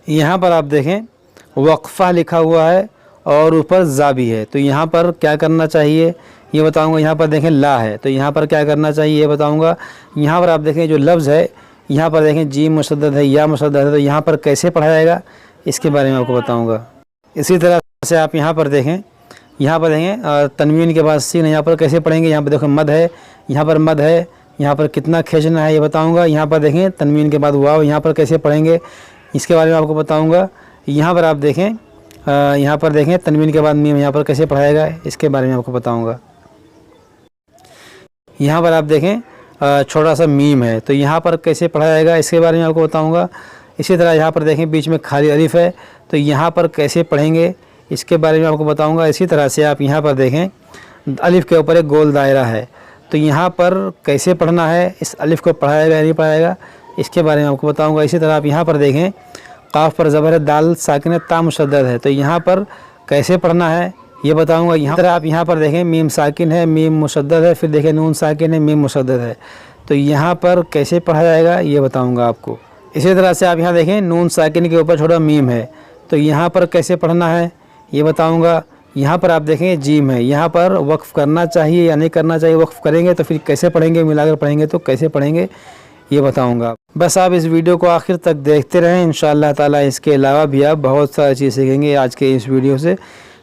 यहाँ पर आप देखें वक्फ़ा लिखा हुआ है और ऊपर ज़ा भी है, तो यहाँ पर क्या करना चाहिए ये बताऊँगा। यहाँ पर देखें ला है, तो यहाँ पर क्या करना चाहिए ये बताऊँगा। यहाँ पर आप देखें जो लफ्ज़ है, यहाँ पर देखें जीम मुशद्दद है, या मुशद्दद है, तो यहाँ पर कैसे पढ़ा जाएगा इसके बारे में आपको बताऊँगा। इसी तरह से आप यहाँ पर देखें तनवीन के बाद सीन, यहाँ पर कैसे पढ़ेंगे। यहाँ पर देखो मद है, यहाँ पर मद है, यहाँ पर कितना खींचना है ये बताऊँगा। यहाँ पर देखें तनवीन के बाद वाव, यहाँ पर कैसे पढ़ेंगे इसके बारे में आपको बताऊँगा। यहाँ पर आप देखें यहाँ पर देखें तनवीन के बाद मीम, यहाँ पर कैसे पढ़ाएगा इसके बारे में आपको बताऊँगा। यहाँ पर आप देखें छोटा सा मीम है, तो यहाँ पर कैसे पढ़ा जाएगा इसके बारे में आपको बताऊँगा। इसी तरह यहाँ पर देखें बीच में खाली अलिफ है, तो यहाँ पर कैसे पढ़ेंगे इसके बारे में आपको बताऊँगा। इसी तरह से आप यहाँ पर देखें अलिफ के ऊपर एक गोल दायरा है, तो यहाँ पर कैसे पढ़ना है, इस अलिफ को पढ़ाएगा या नहीं पढ़ाएगा इसके बारे में आपको बताऊँगा। इसी तरह आप यहाँ पर देखें काफ पर ज़बर है, दाल साकिन ता मुशद्दद है, तो यहाँ पर कैसे पढ़ना है ये बताऊंगा। यहाँ तरह आप यहाँ पर देखें मीम साकिन है, मीम मुशद्दद है, फिर देखें नून साकिन है, मीम मुशद्दद है, तो यहाँ पर कैसे पढ़ा जाएगा ये बताऊंगा आपको। इसी तरह से आप यहाँ देखें नून साकिन के ऊपर छोटा मीम है, तो यहाँ पर कैसे पढ़ना है ये बताऊँगा। यहाँ पर आप देखें जीम है, यहाँ पर वक्फ़ करना चाहिए या नहीं करना चाहिए, वक्फ़ करेंगे तो फिर कैसे पढ़ेंगे, मिलाकर पढ़ेंगे तो कैसे पढ़ेंगे ये बताऊंगा। बस आप इस वीडियो को आखिर तक देखते रहें, इंशाअल्लाह ताला इसके अलावा भी आप बहुत सारी चीज़ सीखेंगे आज के इस वीडियो से।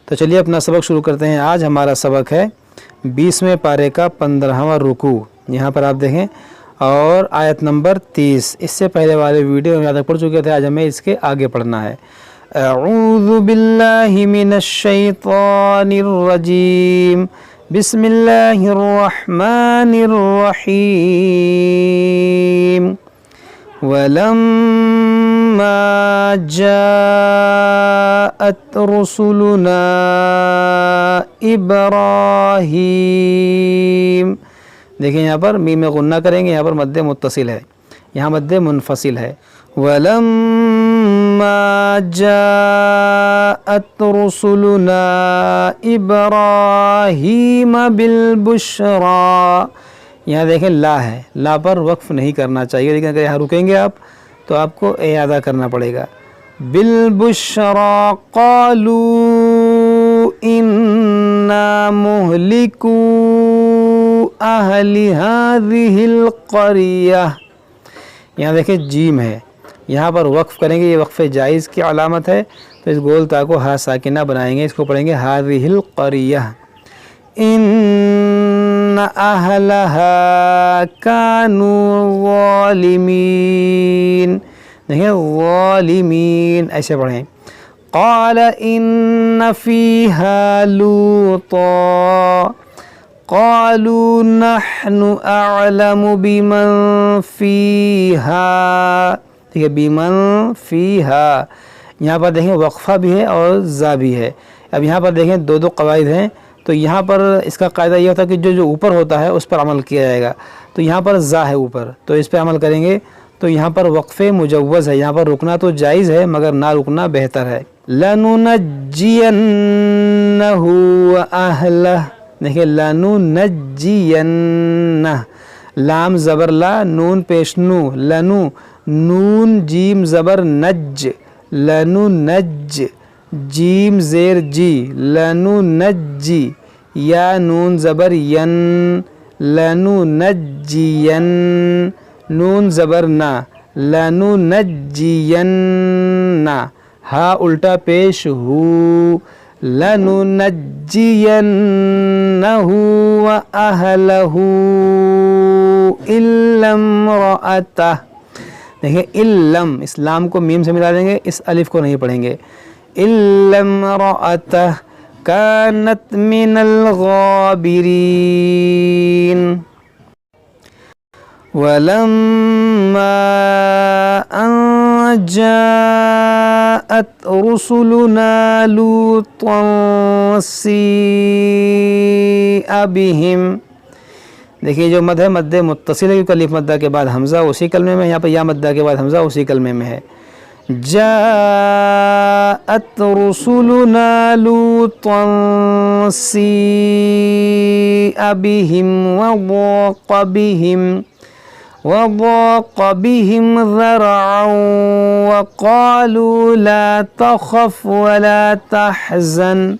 तो चलिए अपना सबक शुरू करते हैं। आज हमारा सबक है 20वें पारे का 15वां रुकू। यहाँ पर आप देखें और आयत नंबर 30। इससे पहले वाले वीडियो में याद पढ़ चुके थे, आज हमें इसके आगे पढ़ना है। अऊज़ु बिल्लाहि मिनश शैतानिर रजीम, बिस्मिल्लाहिर रहमानिर रहीम। वलम्मा जाअत रुसुलुना इब्राहीम। देखिए यहाँ पर मीम में गुन्ना करेंगे, यहाँ पर मद्दे मुत्तसिल है, यहाँ मद्दे मुनफसिल है। वलम्मा जाअत रुसुलुना इब्राहीम बिलबुश्रा। यहाँ देखें ला है, ला पर वक्फ़ नहीं करना चाहिए, लेकिन अगर यहाँ रुकेंगे आप तो आपको इयादा करना पड़ेगा। बिलबुश्रा क़ालू इन्ना मुहलिकू अहली हाज़िहिल क़रिया। यहाँ देखें जीम है, यहाँ पर वक्फ़ करेंगे, ये वक्फ़े जायज़ की अलामत है, तो इस गोल ता को हा साकिना बनाएंगे, इसको पढ़ेंगे हाज़िहिल क़रिया। इन्ना अहलहा कानू ज़ालिमीन। देखिए ज़ालिमीन ऐसे पढ़ें। क़ाल इन्ना फ़ीहा लूता क़ालू नहनु अअलमु बिमन फ़ीहा। ठीक है, बिमन फ़ीहा। यहाँ पर देखें वक्फ़ा भी है और ज़ा भी है। अब यहाँ पर देखें दो कवायद हैं, तो यहाँ पर इसका कायदा ये होता है कि जो ऊपर होता है उस पर अमल किया जाएगा। तो यहाँ पर ज़ा है ऊपर, तो इस पर अमल करेंगे, तो यहाँ पर वक्फ़े मुजव्वज़ है, यहाँ पर रुकना तो जायज़ है मगर ना रुकना बेहतर है। लनुनज्जियन्नहु व अहलह। देखिए लनुनज्जियन्नह, लाम ज़बर ला, नून पेश नू, लनु, नून जीम ज़बर नज, लनुनज्ज, जीम ज़ेर जी, लनुनज्जी, या नून ज़बर यन, लनुनज्जियन, नून ज़बर ना, लनुनज्जियन्ना, हा उल्टा पेश हू, लनुनज्जियन्नहु व अहलहु इल्ला इम्रअतह। देखिए इल्लम, इस्लाम को मीम से मिला देंगे, इस अलिफ को नहीं पढ़ेंगे। इल्ला इम्रअतह कानत मिनल गाबिरीन। वलम्मा अन जाअत रुसुलुना लूतन सीअ बिहिम। देखिए जो मद है मद्दे मुत्तसिल है, क्योंकि अलिफ मद्दा के बाद हमज़ा उसी कलमे में, यहाँ पर या मद्दा के बाद हमज़ा उसी कलमे में है। जाअत रुसुलुना लूतन सीअ बिहिम व ज़ाक़ बिहिम وضاق بهم ذرعا وقالوا لا تخف ولا تحزن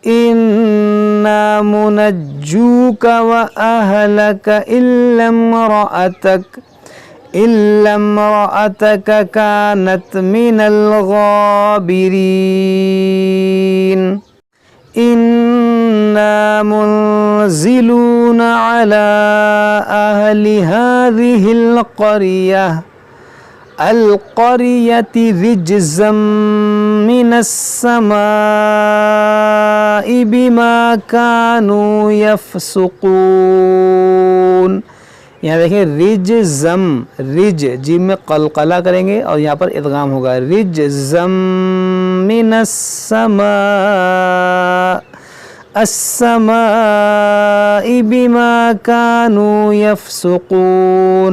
إنا منجوك وأهلك إلا امرأتك كانت من الغابرين إنا منزلون على أهل هذه القرية رجزا من السماء بما كانوا يفسقون. یہاں دیکھیں رجزم، رج جیم میں قلقلہ کریں گے اور یہاں پر ادغام ہوگا. رجزم من السماء بما كانوا يفسقون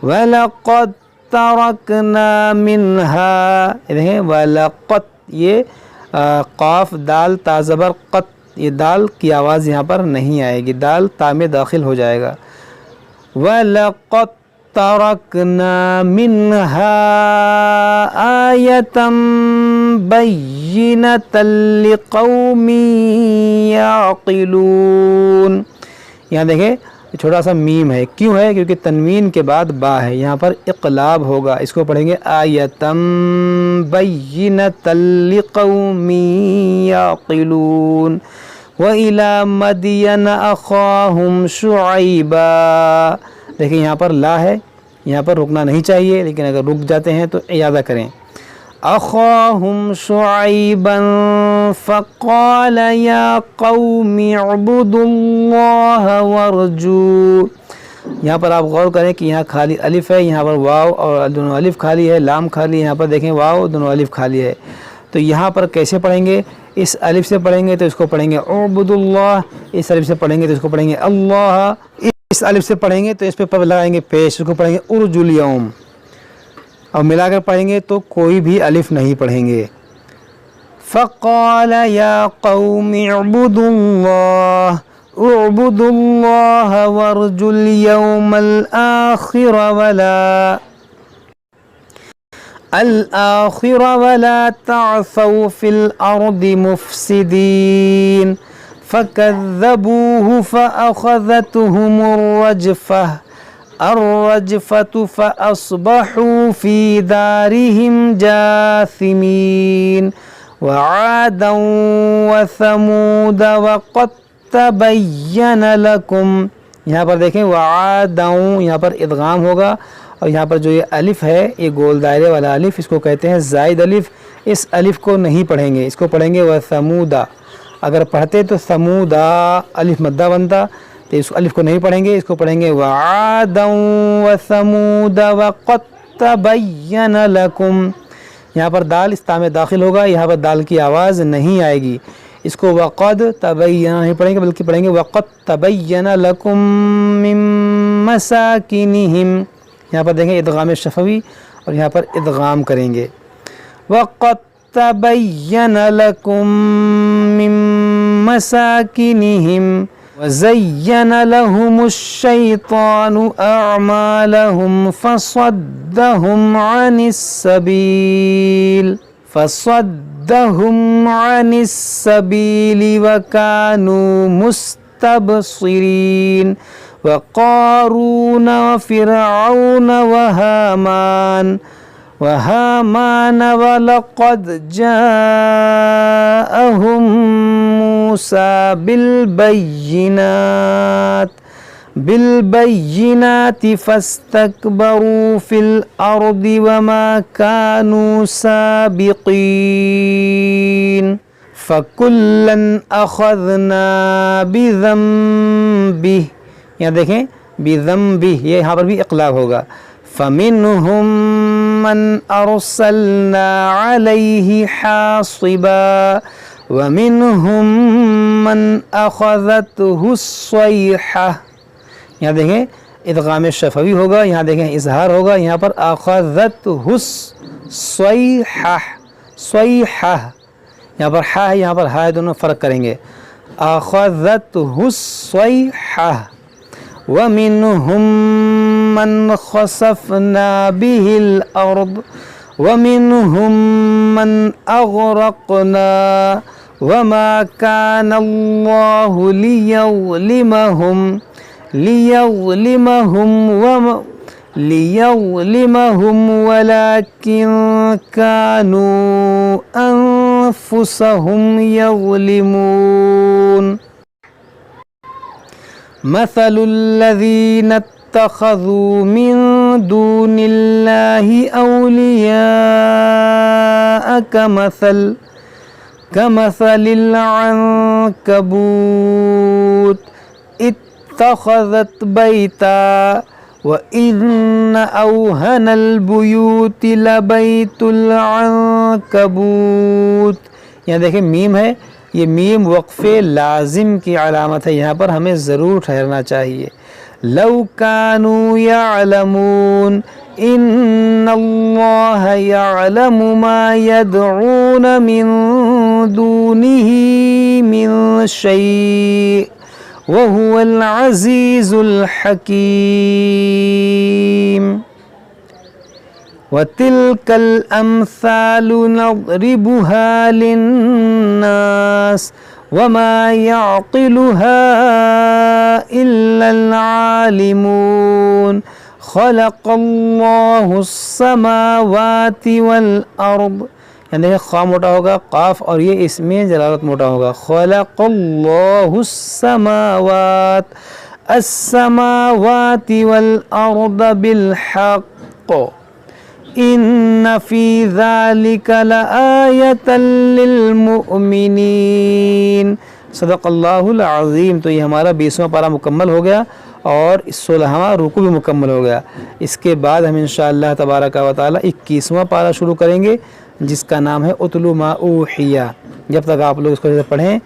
وَلَقَدْ تَرَكْنَا مِنْهَا. دیکھیں وَلَقَدْ، یہ قاف دال تا زبر قط، یہ دال کی آواز یہاں پر نہیں آئے گی، دال تا میں داخل ہو جائے گا. وَلَقَدْ تَرَكْنَا مِنْهَا آيَةً بَيِّنَةً لِقَوْمٍ يَعْقِلُونَ. یہاں دیکھیں چھوٹا سا میم ہے، کیوں ہے؟ کیونکہ تنوین کے بعد با ہے، یہاں پر اقلاب ہوگا، اس کو پڑھیں گے آیتم بینۃ لقوم یعقلون. وَإِلَى مَدْيَنَ أَخَاهُمْ شُعَيْبًا. دیکھیں یہاں پر لا ہے، یہاں پر رکنا نہیں چاہیے، لیکن اگر رک جاتے ہیں تو اعادہ کریں. أَخَاهُمْ شُعَيْبًا فَقَالَ يَا قَوْمِ اعْبُدُوا اللَّهَ وَارْجُوا. یہاں پر آپ غور کریں کہ یہاں خالی الف ہے، یہاں پر واو اور دونوں الف خالی ہے، لام خالی ہے. یہاں پر دیکھیں واو دونوں الف خالی ہے. تو یہاں پر کیسے پڑھیں گے؟ اس الف سے پڑھیں گے تو اس کو پڑھیں گے اعبدوا اللہ، اس الف سے پڑھیں گے تو اس کو پڑھیں گے اللہ، اس الف سے پڑھیں گے تو اس پہ لگائیں گے پیش، اس کو پڑھیں گے ارجو اليوم، اور ملا کر پڑھیں گے تو کوئی بھی الف نہیں پڑھیں گے. فقال یا قوم اعبدوا اللہ وارجوا اليوم الآخر ولا تعثوا في الأرض مفسدين. فكذبوه فأخذتهم الرجفة فأصبحوا في دارهم جاثمين. وعادا وثمود وقد تبين لكم. یہاں پر دیکھیں وعادا، یہاں پر ادغام ہوگا، اور یہاں پر جو یہ الف ہے، یہ گول دائرے والا الف، اس کو کہتے ہیں زائد الف. اس الف کو نہیں پڑھیں گے، اس کو پڑھیں گے وثمودا. اگر پڑھتے تو ثمودا الف مدہ بنتا، تو اس الف کو نہیں پڑھیں گے، اس کو پڑھیں گے وعادا وثمود وقد تبین لکم. یہاں پر دال اس تا میں داخل ہوگا، یہاں پر دال کی آواز نہیں آئے گی. اس کو وقد تبین نہیں پڑھیں گے، بلکہ پڑھیں گے وقد تبین لکم من مساکنہم. یہاں پر دیکھیں ادغام شفوی، اور یہاں پر ادغام کریں گے وقد تبین لکم من مساکنہم وزین لهم الشیطان اعمالهم فصدهم عن السبیل وکانوا مستبصرین. وقارون وفرعون وهامان ولقد جاءهم موسى بالبينات فاستكبروا في الأرض وما كانوا سابقين. فكلا أخذنا بذنبه. یہاں دیکھیں بذنبه، یہ یہاں پر بھی اقلاب ہوگا. فمنهم من أرسلنا عليه حاصبا ومنهم من أخذته الصيحة. یہاں دیکھیں ادغام شفوی ہوگا، یہاں دیکھیں اظہار ہوگا، یہاں پر أخذته الصيحة، صيحة یہاں پر ہا ہے، یہاں پر ہا ہے، دونوں فرق کریں گے. أخذته الصيحة ومنهم من خسفنا به الأرض ومنهم من أغرقنا وما كان الله ليظلمهم ولكن كانوا أنفسهم يظلمون مثل الذين اتخذوا من دون الله أولياء كمثل العنكبوت اتخذت بيتا وإن أوهن البيوت لبيت العنكبوت. یہاں دیکھیں میم ہے، یہ میم وقف لازم کی علامت ہے، یہاں پر ہمیں ضرور ٹھہرنا چاہیے. لو كانوا يعلمون ان اللہ يعلم ما يدعون من دونه من شيء وهو العزيز الحكيم. وتلك الأمثال نضربها للناس وما يعقلها إلا العالمون. خلق الله السماوات والأرض، یعنی خواہ موٹا ہوگا، قاف اور یہ اس میں جلالت موٹا ہوگا. خلق اللہ السماوات والأرض بالحق ان فی ذلک لآیۃ للمؤمنین. صدق اللہ العظیم. تو یہ ہمارا 20واں پارہ مکمل ہو گیا اور 16واں رکوع بھی مکمل ہو گیا. اس کے بعد ہم انشاءاللہ تبارک و تعالی 21واں پارہ شروع کریں گے جس کا نام ہے اتلو ما اوحی. جب تک آپ لوگ اس کو پڑھیں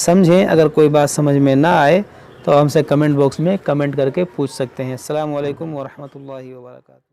سمجھیں، اگر کوئی بات سمجھ میں نہ آئے تو ہم سے کمنٹ باکس میں کمنٹ کر کے پوچھ سکتے ہیں. السلام علیکم ورحمۃ اللہ وبرکاتہ.